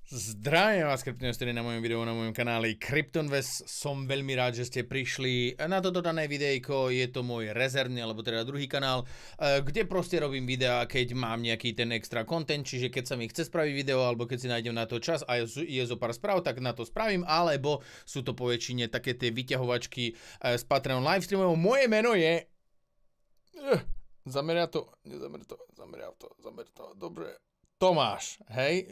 Zdravím vás, kryptoinvestori, na mojom videu, na mojom kanáli CryptoInvest. Som veľmi rád, že ste prišli na toto dané videjko. Je to môj rezervný, alebo teda druhý kanál, kde proste robím videá, keď mám nejaký ten extra content, čiže keď sa mi chce spraviť video, alebo keď si nájdem na to čas a je zo pár správ, tak na to spravím, alebo sú to po väčšine také tie vyťahovačky z Patreon livestreamov. Moje meno je... Zameria to, dobre. Tomáš, hej,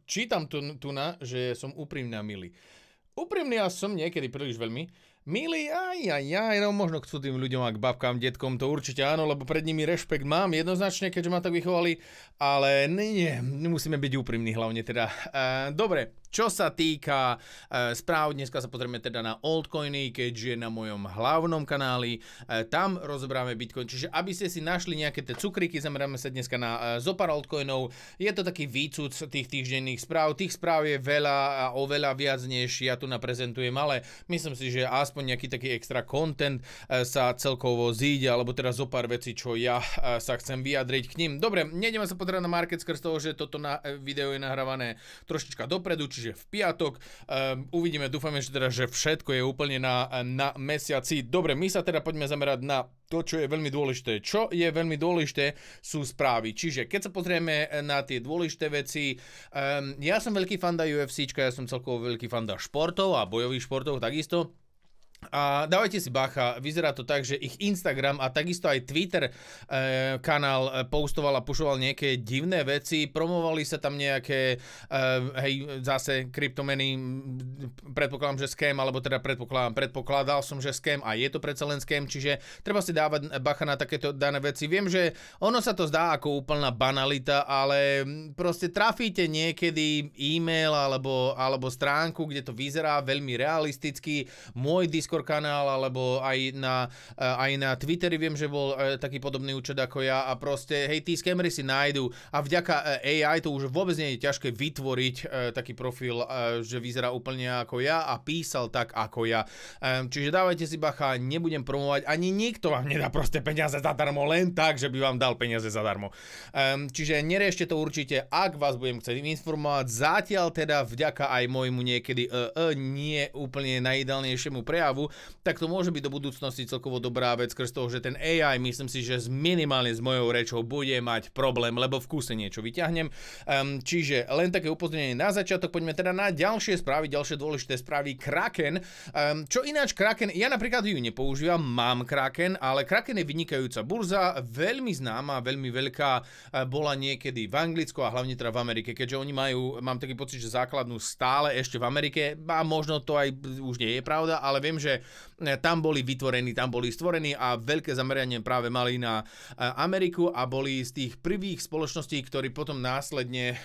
čítam tu na, že som úprimný a milý. Úprimný ja som niekedy príliš veľmi. Milý, no možno k cudzým ľuďom a k babkám, detkom, to určite áno, lebo pred nimi rešpekt mám jednoznačne, keďže ma tak vychovali, ale nie, musíme byť úprimní hlavne teda. Dobre, čo sa týka správ, dneska sa pozrieme teda na altcoiny, keďže na mojom hlavnom kanáli, tam rozoberáme Bitcoin, čiže aby ste si našli nejaké tie cukriky, zameráme sa dneska na zopár altcoinov, je to taký výcud tých týždenných správ, tých správ je veľa a oveľa viac, než ja tu naprezentujem, ale myslím si, že aspoň nejaký taký extra content sa celkovo zíde, alebo teda zo pár vecí, čo ja sa chcem vyjadriť k ním. Dobre, nejdeme sa pozerať na market skrz toho, že toto video je nahrávané trošička dopredu, čiže v piatok. Uvidíme, dúfame, že teda, že všetko je úplne na mesiaci. Dobre, my sa teda poďme zamerať na to, čo je veľmi dôležité. Čo je veľmi dôležité, sú správy. Čiže keď sa pozrieme na tie dôležité veci, ja som veľký fanda UFCčka, ja som celkovo veľký fanda športov a bojových športov takisto. A dávajte si bacha, vyzerá to tak, že ich Instagram a takisto aj Twitter kanál postoval a pušoval nejaké divné veci, promovali sa tam nejaké, zase kryptomeny, predpokladám, že scam, alebo teda predpokladal som, že scam a je to predsa len scam, čiže treba si dávať bacha na takéto dané veci. Viem, že ono sa to zdá ako úplná banalita, ale proste trafíte niekedy e-mail alebo stránku, kde to vyzerá veľmi realisticky. Môj Discord kanál, alebo aj na Twitteri viem, že bol taký podobný účet ako ja a proste, hej, tí scamery si nájdu a vďaka AI to už vôbec nie je ťažké vytvoriť taký profil, že vyzerá úplne ako ja a písal tak ako ja. Čiže dávajte si bacha, nebudem promovať, ani nikto vám nedá proste peniaze zadarmo, len tak, že by vám dal peniaze zadarmo. Čiže neriešte to určite, ak vás budem chcieť informovať, zatiaľ teda vďaka aj môjmu niekedy nie úplne najideálnejšiemu prejavu, tak to môže byť do budúcnosti celkovo dobrá vec skrz toho, že ten AI, myslím si, že minimálne s mojou rečou bude mať problém, lebo v kúse niečo vyťahnem. Čiže len také upozornenie na začiatok, poďme teda na ďalšie správy, ďalšie dôležité správy. Kraken, čo ináč Kraken, ja napríklad ju nepoužívam, mám Kraken, ale Kraken je vynikajúca burza, veľmi známa, veľmi veľká, bola niekedy v Anglicku a hlavne teda v Amerike, keďže oni majú, mám taký pocit, že základnú stále ešte v Amerike, a možno to aj už nie je pravda, ale viem, že tam boli vytvorení, tam boli stvorení a veľké zameranie práve mali na Ameriku a boli z tých prvých spoločností, ktorí potom následne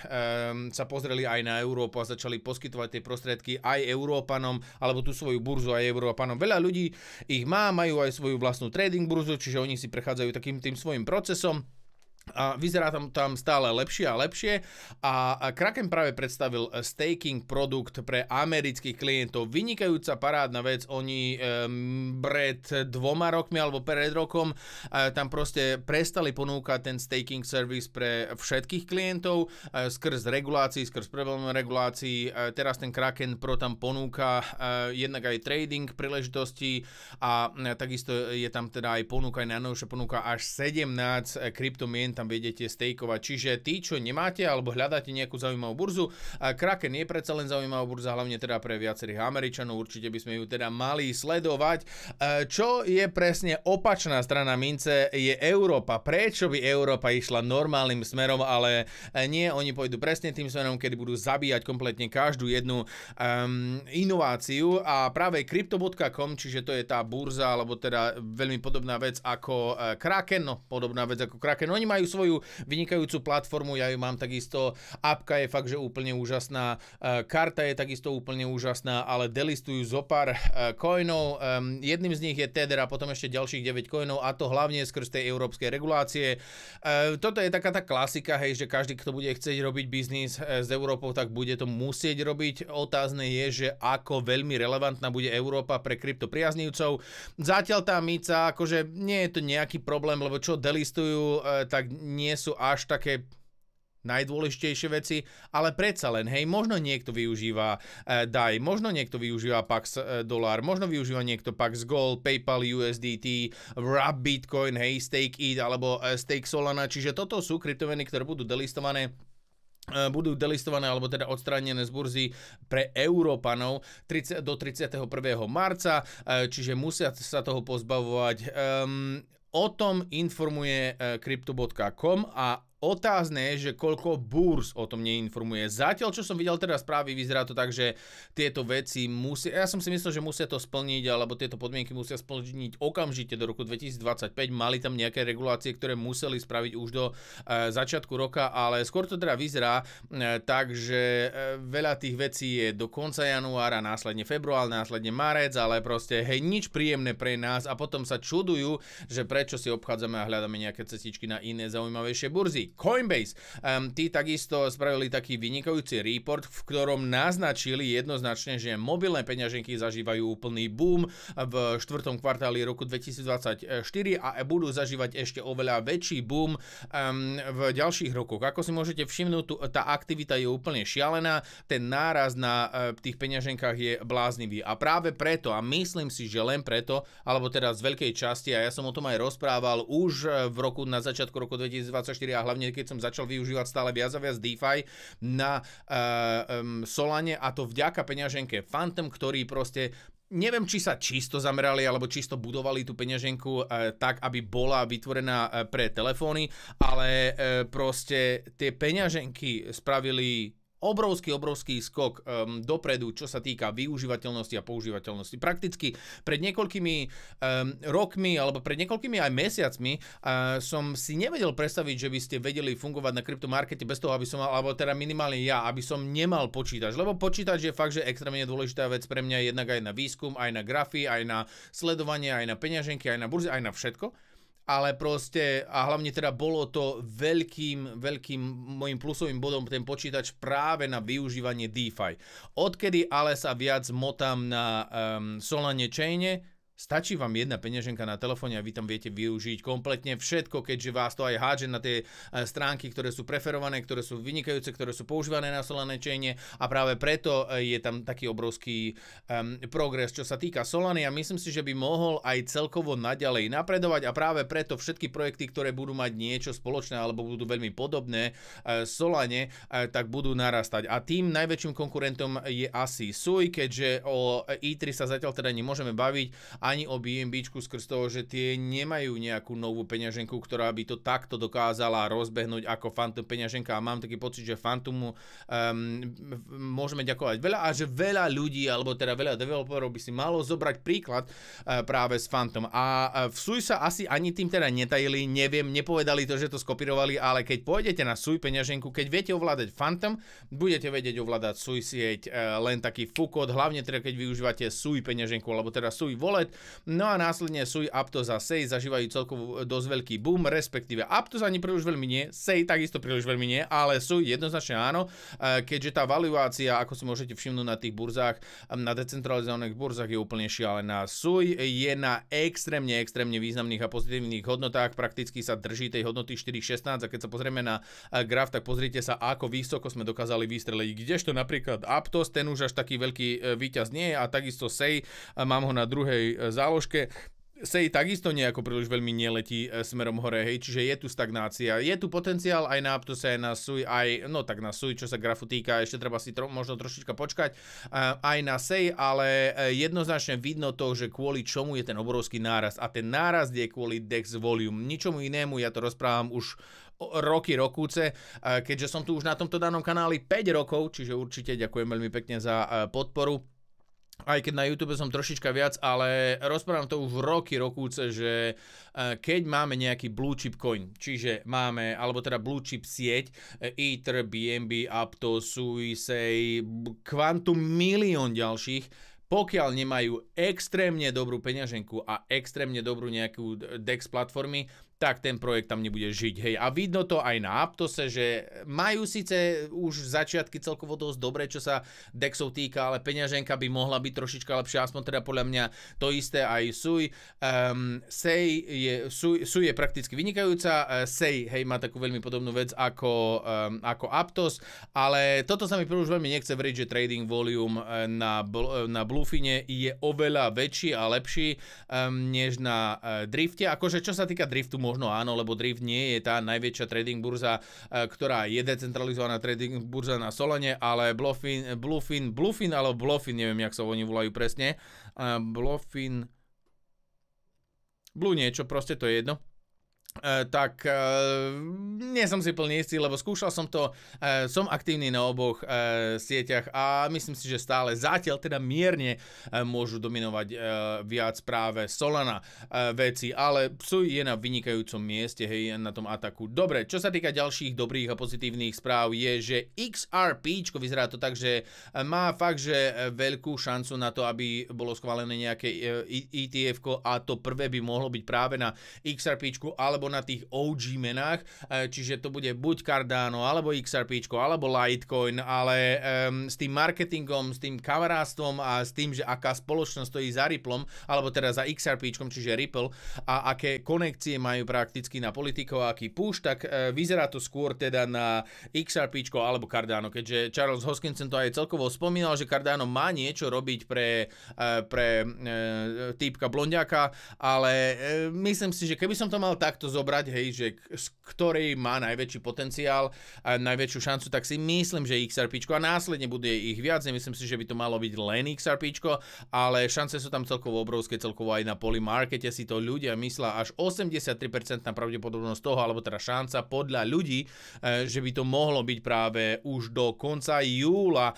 sa pozreli aj na Európu a začali poskytovať tie prostriedky aj Európanom, alebo tú svoju burzu aj Európanom. Veľa ľudí ich majú aj svoju vlastnú trading burzu, čiže oni si prechádzajú takým tým svojim procesom. A vyzerá tam stále lepšie a lepšie a Kraken práve predstavil staking produkt pre amerických klientov. Vynikajúca parádna vec, oni pred 2 rokmi alebo pred rokom tam proste prestali ponúkať ten staking service pre všetkých klientov skrz regulácií, skrz problémov regulácií. Teraz ten Kraken Pro tam ponúka jednak aj trading príležitosti a takisto je tam teda aj ponúka, aj najnovšia ponúka až 17 kryptomien tam vedete stakeovať. Čiže tí, čo nemáte alebo hľadáte nejakú zaujímavú burzu, Kraken je predsa len zaujímavá burza, hlavne teda pre viacerých Američanov, určite by sme ju teda mali sledovať. Čo je presne opačná strana mince, je Európa. Prečo by Európa išla normálnym smerom, ale nie, oni pôjdu presne tým smerom, kedy budú zabíjať kompletne každú jednu inováciu a práve Crypto.com, čiže to je tá burza, alebo teda veľmi podobná vec ako Kraken, podobná vec ako Kraken. Oni majú svoju vynikajúcu platformu, ja ju mám takisto, apka je fakt, že úplne úžasná, karta je takisto úplne úžasná, ale delistujú zo pár coinov, jedným z nich je Tether a potom ešte ďalších 9 coinov a to hlavne skrz tej európskej regulácie. Toto je taká tá klasika, hej, že každý, kto bude chcieť robiť biznis s Európou, tak bude to musieť robiť. Otázne je, že ako veľmi relevantná bude Európa pre kryptopriaznivcov. Zatiaľ tá mica, akože nie je to nejaký problém, lebo čo delistujú, tak nie sú až také najdôležitejšie veci, ale predsa len, hej, možno niekto využíva DAI, možno niekto využíva Pax dolár, možno využíva niekto Pax Gold, PayPal USDT, Wrap Bitcoin, hej, Stake ETH alebo Stake Solana, čiže toto sú kryptomeny, ktoré budú delistované alebo teda odstránené z burzy pre Európanov do 31. marca, čiže musia sa toho pozbavovať. O tom informuje crypto.com a otázne je, že koľko búrs o tom neinformuje. Zatiaľ, čo som videl teda správy, vyzerá to tak, že tieto veci musia, ja som si myslel, že musia to splniť, alebo tieto podmienky musia splniť okamžite do roku 2025. Mali tam nejaké regulácie, ktoré museli spraviť už do začiatku roka, ale skôr to teda vyzerá tak, že veľa tých vecí je do konca januára, následne február, následne marec, ale proste hej, nič príjemné pre nás a potom sa čudujú, že prečo si obchádzame a hľadáme nejaké cestičky na iné zaujímavejšie burzy. Coinbase, tí takisto spravili taký vynikajúci report, v ktorom naznačili jednoznačne, že mobilné peňaženky zažívajú úplný boom v 4. kvartáli roku 2024 a budú zažívať ešte oveľa väčší boom v ďalších rokoch. Ako si môžete všimnúť, tá aktivita je úplne šialená, ten náraz na tých peňaženkách je bláznivý a práve preto, a myslím si, že len preto, alebo teda z veľkej časti, a ja som o tom aj rozprával už na začiatku roku 2024 a hlavne keď som začal využívať stále viac a viac DeFi na Solane, a to vďaka peňaženke Phantom, ktorý proste neviem, či sa čisto zamerali alebo čisto budovali tú peňaženku tak, aby bola vytvorená pre telefóny, ale proste tie peňaženky spravili obrovský skok dopredu, čo sa týka využívateľnosti a používateľnosti. Prakticky pred niekoľkými rokmi alebo pred niekoľkými aj mesiacmi som si nevedel predstaviť, že by ste vedeli fungovať na kryptomarkete bez toho, aby som mal, alebo teda minimálne ja, aby som nemal počítač. Lebo počítač je fakt, že extrémne dôležitá vec pre mňa, jednak aj na výskum, aj na grafy, aj na sledovanie, aj na peňaženky, aj na burzy, aj na všetko. Ale proste, a hlavne teda bolo to veľkým môjim plusovým bodom ten počítač práve na využívanie DeFi. Odkedy ale sa viac motám na Solane chaine, stačí vám jedna peňaženka na telefóne a vy tam viete využiť kompletne všetko, keďže vás to aj hádže na tie stránky, ktoré sú preferované, ktoré sú vynikajúce, ktoré sú používané na Solana chaine a práve preto je tam taký obrovský progres, čo sa týka Solany a myslím si, že by mohol aj celkovo naďalej napredovať a práve preto všetky projekty, ktoré budú mať niečo spoločné alebo budú veľmi podobné Solane, tak budú narastať. A tým najväčším konkurentom je asi Sui, keďže o E3 sa zatiaľ teda nemôžeme baviť ani o BNBčku skrz toho, že tie nemajú nejakú novú peňaženku, ktorá by to takto dokázala rozbehnúť ako Phantom peňaženka a mám taký pocit, že Phantomu môžeme ďakovať veľa a že veľa ľudí, alebo teda veľa developerov by si malo zobrať príklad práve s Phantom. A v Sui sa asi ani tým teda netajili, neviem, nepovedali to, že to skopírovali, ale keď pôjdete na Sui peňaženku, keď viete ovládať Phantom, budete vedieť ovládať Sui sieť len taký fukot, hlavne teda keď využívate Sui peňaženku, alebo teda Sui wallet. No a následne Sui, Aptos a Sei zažívajú celkovo dosť veľký boom, respektíve Aptos ani príliš veľmi nie, Sei takisto príliš veľmi nie, ale Sui jednoznačne áno, keďže tá valuácia, ako si môžete všimnúť na tých burzách, na decentralizovaných burzách je úplne šialená. Sui je na extrémne významných a pozitívnych hodnotách, prakticky sa drží tej hodnoty 4,16 a keď sa pozrieme na graf, tak pozrite sa, ako vysoko sme dokázali vystreliť. Kdežto napríklad Aptos, ten už až taký veľký víťaz nie je a takisto Sei, mám ho na druhej záložke. Sei takisto nejako príliš veľmi neletí smerom hore, hej, čiže je tu stagnácia. Je tu potenciál aj na Aptose, aj na Sui, aj, no tak na Sui, čo sa grafu týka, ešte treba si možno trošička počkať, aj na Sei, ale jednoznačne vidno to, že kvôli čomu je ten obrovský nárast. A ten nárast je kvôli DEX volume. Ničomu inému, ja to rozprávam už rokúce, keďže som tu už na tomto danom kanáli 5 rokov, čiže určite ďakujem veľmi pekne za podporu. Aj keď na YouTube som trošička viac, ale rozprávam to už rokúce, že keď máme nejaký blue chip coin, čiže máme, alebo teda blue chip sieť, Ether, BNB, Aptos, Sui, Sei, Quantum, milión ďalších, pokiaľ nemajú extrémne dobrú peňaženku a extrémne dobrú nejakú DEX platformy, tak ten projekt tam nebude žiť. Hej. A vidno to aj na Aptose, že majú síce už začiatky celkovo dosť dobré, čo sa dexov týka, ale peňaženka by mohla byť trošička lepšia, aspoň teda podľa mňa to isté aj Sui. Sui je prakticky vynikajúca, Sei, hej, má takú veľmi podobnú vec ako Aptos, ale toto sa mi už veľmi nechce veriť, že trading volume na Bluefine je oveľa väčší a lepší než na Drifte. Akože čo sa týka Driftu, možno áno, lebo Drift nie je tá najväčšia trading burza, ktorá je decentralizovaná trading burza na Solane, ale Bluefin alebo Bluefin, neviem, jak sa oni volajú presne. Bluefin, Blue niečo, proste to je jedno. Nie som si plne istý, lebo skúšal som to, som aktívny na oboch sieťach a myslím si, že stále zatiaľ teda mierne môžu dominovať viac práve Solana veci, ale Sui je na vynikajúcom mieste, hej, na tom ataku. Dobre, čo sa týka ďalších dobrých a pozitívnych správ je, že XRP, vyzerá to tak, že má fakt, že veľkú šancu na to, aby bolo schválené nejaké ETF a to prvé by mohlo byť práve na XRP alebo na tých OG menách, čiže to bude buď Cardano, alebo XRP, alebo Litecoin, ale s tým marketingom, s tým kamarátstvom a s tým, že aká spoločnosť stojí za Ripplom, alebo teda za XRP, čiže Ripple, a aké konekcie majú prakticky na politikov, aký push, tak vyzerá to skôr teda na XRP alebo Cardano, keďže Charles Hoskinson to aj celkovo spomínal, že Cardano má niečo robiť pre týpka blondiaka, ale myslím si, že keby som to mal takto zobrať, hej, že z ktorej má najväčší potenciál a najväčšiu šancu, tak si myslím, že XRP a následne bude ich viac. Nemyslím si, že by to malo byť len XRP, ale šance sú tam celkovo obrovské, celkovo aj na polymarkete si to ľudia myslia až 83% na pravdepodobnosť toho, alebo teda šanca podľa ľudí, že by to mohlo byť práve už do konca júla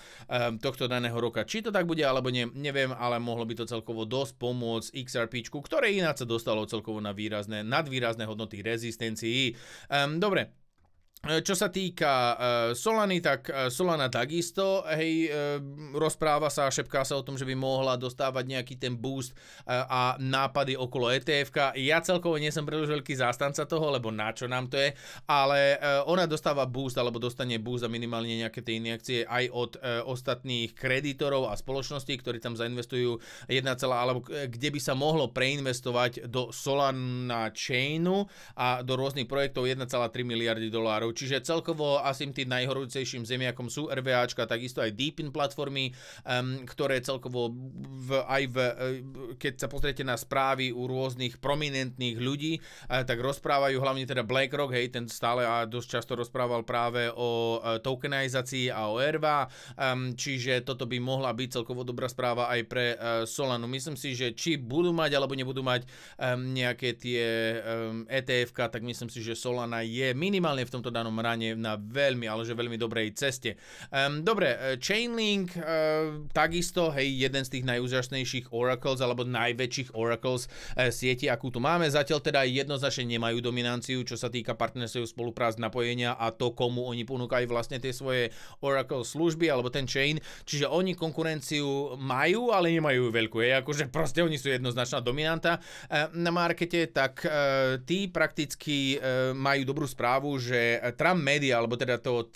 tohto daného roka. Či to tak bude, alebo neviem, ale mohlo by to celkovo dosť pomôcť XRP, ktoré ináč sa dostalo celkovo na nadvýrazné hodnoty rezistencií. Dobre. Čo sa týka Solany, tak Solana takisto, hej, rozpráva sa a šepká sa o tom, že by mohla dostávať nejaký ten boost a nápady okolo ETF-ka. Ja celkovo nie som príliš veľký zástanca toho, lebo na čo nám to je, ale ona dostáva boost, alebo dostane boost a minimálne nejaké tie injekcie aj od ostatných kreditorov a spoločností, ktorí tam zainvestujú alebo kde by sa mohlo preinvestovať do Solana chainu a do rôznych projektov 1,3 miliardy dolárov. Čiže celkovo asi tým najhorúcejším zemiakom sú RVAčka, takisto aj Deepin platformy, ktoré celkovo keď sa pozriete na správy u rôznych prominentných ľudí, tak rozprávajú hlavne teda BlackRock, hej, ten stále a dosť často rozprával práve o tokenizácii a o RVA, čiže toto by mohla byť celkovo dobrá správa aj pre Solanu. Myslím si, že či budú mať alebo nebudú mať nejaké tie ETF-ka, tak myslím si, že Solana je minimálne v tomto danom rane na veľmi, ale že veľmi dobrej ceste. Dobre, Chainlink takisto, hej, jeden z tých najúžasnejších oracles alebo najväčších oracles sieti, akú tu máme. Zatiaľ teda jednoznačne nemajú dominanciu, čo sa týka partnerstiev, spoluprác, napojenia a to, komu oni ponúkajú vlastne tie svoje oracle služby alebo ten chain. Čiže oni konkurenciu majú, ale nemajú veľkú. Akože proste oni sú jednoznačná dominanta na markete, tak tí prakticky majú dobrú správu, že Trump Media, alebo teda to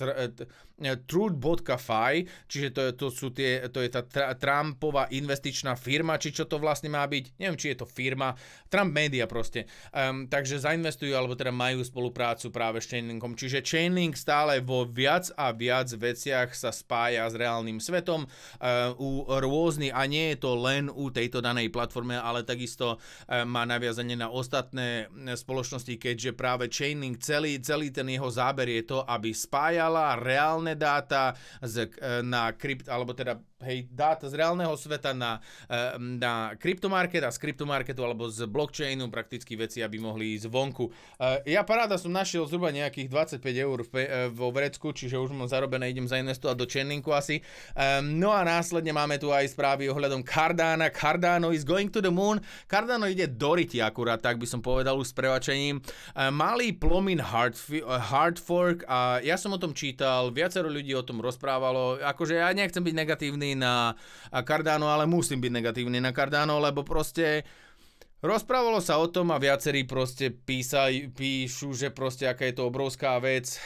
Truth.fi, čiže to je tá Trumpová investičná firma, či čo to vlastne má byť, neviem, či je to firma, Trump Media proste. Takže zainvestujú, alebo teda majú spoluprácu práve s Chainlinkom, čiže Chainlink stále vo viac a viac veciach sa spája s reálnym svetom u rôznych, a nie je to len u tejto danej platforme, ale takisto má naviazanie na ostatné spoločnosti, keďže práve Chainlink, celý ten jeho záber je to, aby spájala reálne dáta alebo teda dáta z reálneho sveta na kryptomarket a z kryptomarketu alebo z blockchainu prakticky veci, aby mohli ísť vonku. Ja paráda som našiel zhruba nejakých 25 eur vo vrecku, čiže už mám zarobené, idem zainvestovať do Chainlinku asi. No a následne máme tu aj správy ohľadom Cardana. Cardano is going to the moon. Cardano ide do ryti akurát, tak by som povedal už s prevačením. Malý plomín hard fork a ja som o tom čítal, viacero ľudí o tom rozprávalo, akože ja nechcem byť negatívny na Cardano, ale musím byť negatívny na Cardano, lebo proste Rozprávalo sa o tom a viacerí proste píšu, že proste aká je to obrovská vec.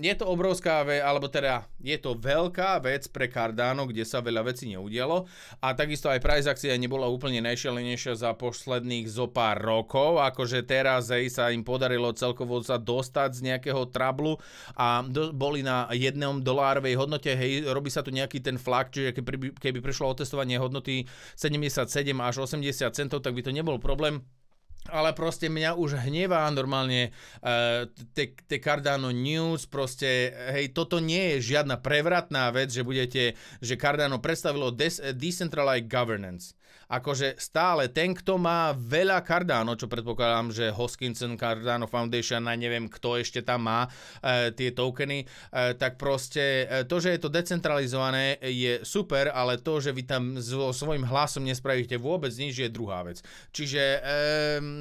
Je to obrovská vec, alebo teda je to veľká vec pre Cardano, kde sa veľa vecí neudialo. A takisto aj price akcia nebola úplne najšialenejšia za posledných zo pár rokov. Akože teraz sa im podarilo celkovo sa dostať z nejakého trablu a boli na $1 hodnote. Hej, robí sa tu nejaký ten flak, čiže keby prišlo otestovanie hodnoty 77 až 80 centov, tak by to nebol problém, ale proste mňa už hnevá normálne tie Cardano News, proste, hej, toto nie je žiadna prevratná vec, že Cardano predstavilo Decentralized Governance. Akože stále ten, kto má veľa Cardano, čo predpokladám, že Hoskinson, Cardano Foundation a neviem, kto ešte tam má tie tokeny, tak proste to, že je to decentralizované, je super, ale to, že vy tam so svojím hlasom nespravíte vôbec nič, je druhá vec. Čiže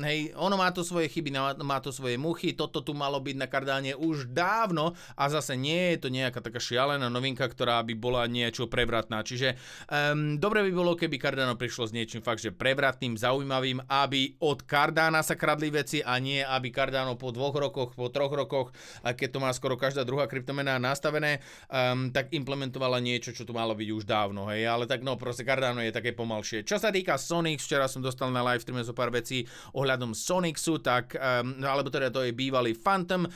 hej, ono má to svoje chyby, má to svoje muchy, toto tu malo byť na Cardane už dávno a zase nie je to nejaká taká šialená novinka, ktorá by bola niečo prevratná. Čiže dobre by bolo, keby Cardano prišlo s niečím fakt, že prevratným, zaujímavým, aby od Cardana sa kradli veci a nie, aby Cardano po 2 rokoch, po 3 rokoch, keď to má skoro každá druhá kryptomena nastavené, tak implementovala niečo, čo tu malo byť už dávno, hej, ale tak no, proste Cardano je také pomalšie. Čo sa týka Sonix, včera som dostal na live streame zo pár vecí ohľadom Sonixu, tak, alebo teda to je bývalý Phantom.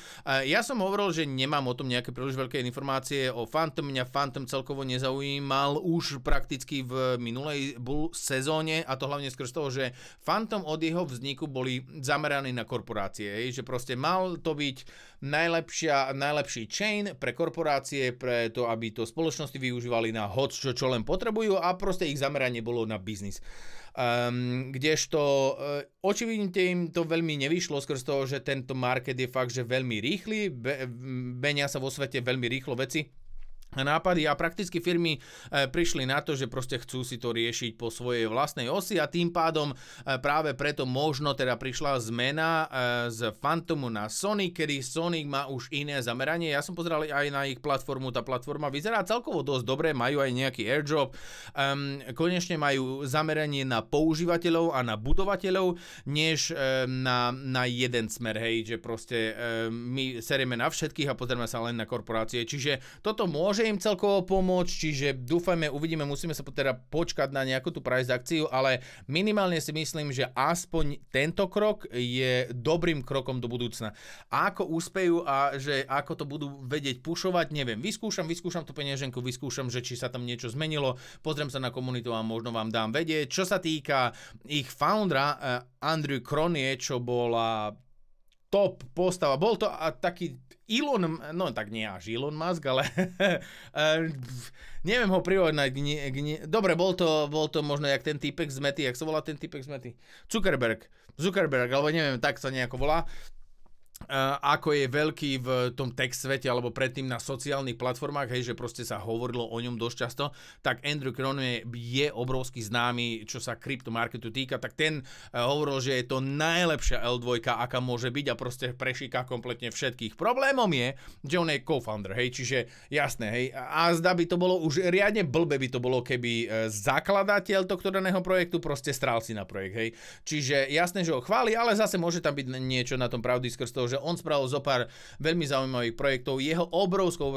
Ja som hovoril, že nemám o tom nejaké príliš veľké informácie o Phantom, mňa Phantom celkovo nezaujímal už prakticky v minulej bull sezóne a to hlavne skrz toho, že Phantom od jeho vzniku boli zameraní na korporácie, hej, že proste mal to byť najlepší chain pre korporácie, pre to, aby to spoločnosti využívali na čo len potrebujú a proste ich zameranie bolo na biznis. Kdežto očividne im to veľmi nevyšlo skrz toho, že tento market je fakt, že veľmi rýchly, menia sa vo svete veľmi rýchlo veci a nápady a prakticky firmy prišli na to, že proste chcú si to riešiť po svojej vlastnej osi a tým pádom práve preto možno teda prišla zmena z Phantomu na Sonic, kedy Sonic má už iné zameranie. Ja som pozeral aj na ich platformu, tá platforma vyzerá celkovo dosť dobre, majú aj nejaký airdrop, konečne majú zameranie na používateľov a na budovateľov, než na jeden smer, hej, že proste my serieme na všetkých a pozrieme sa len na korporácie, čiže toto môže im celkovo pomôcť, čiže dúfajme, uvidíme, musíme sa teda počkať na nejakú tú price akciu, ale minimálne si myslím, že aspoň tento krok je dobrým krokom do budúcna. A ako úspejú a že ako to budú vedieť pušovať, neviem. Vyskúšam tú penieženku, vyskúšam, že či sa tam niečo zmenilo, pozriem sa na komunitu a možno vám dám vedieť. Čo sa týka ich foundera Andrew Cronie, čo bola top postava, bol to taký Elon, no tak nie až Elon Musk, ale neviem ho prirovnať. Dobre, bol to možno jak ten týpek z Mety, jak sa volá ten týpek z Mety? Zuckerberg, alebo neviem, tak sa nejako volá. Ako je veľký v tom tech svete alebo predtým na sociálnych platformách, hej, že proste sa hovorilo o ňom dosť často, tak Andrew Cronie je obrovský známy, čo sa kryptomarketu týka, tak ten hovoril, že je to najlepšia L2, aká môže byť a proste prešíka kompletne všetkých. Problémom je, že on je co-founder, hej, čiže jasné, hej, a zdá by to bolo už riadne blbe by to bolo, keby zakladateľ tohto daného projektu proste strál si na projekt, hej. Čiže jasné, že ho chváli, ale zase môže tam byť niečo na tom pravdy skrz toho, že on spravil zo pár veľmi zaujímavých projektov. Jeho obrovskou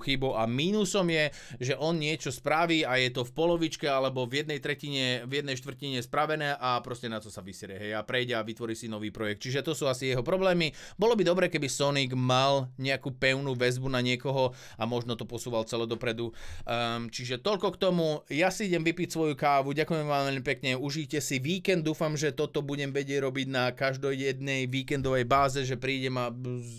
chybou a mínusom je, že on niečo spraví a je to v polovičke alebo v jednej štvrtine spravené a proste na to sa vyserie, hej, a prejde a vytvorí si nový projekt. Čiže to sú asi jeho problémy. Bolo by dobre, keby Sonic mal nejakú pevnú väzbu na niekoho a možno to posúval celé dopredu. Čiže toľko k tomu. Ja si idem vypiť svoju kávu. Ďakujem vám veľmi pekne. Užite si víkend. Dúfam, že toto budem vedieť robiť na každej jednej víkendovej báze, že prídem a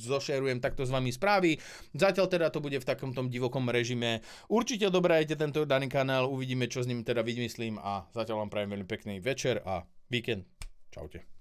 zošerujem takto s vami správy. Zatiaľ teda to bude v takomto divokom režime. Určite odobrajte tento daný kanál, uvidíme, čo s ním teda vymyslím a zatiaľ vám prajem veľmi pekný večer a víkend. Čaute.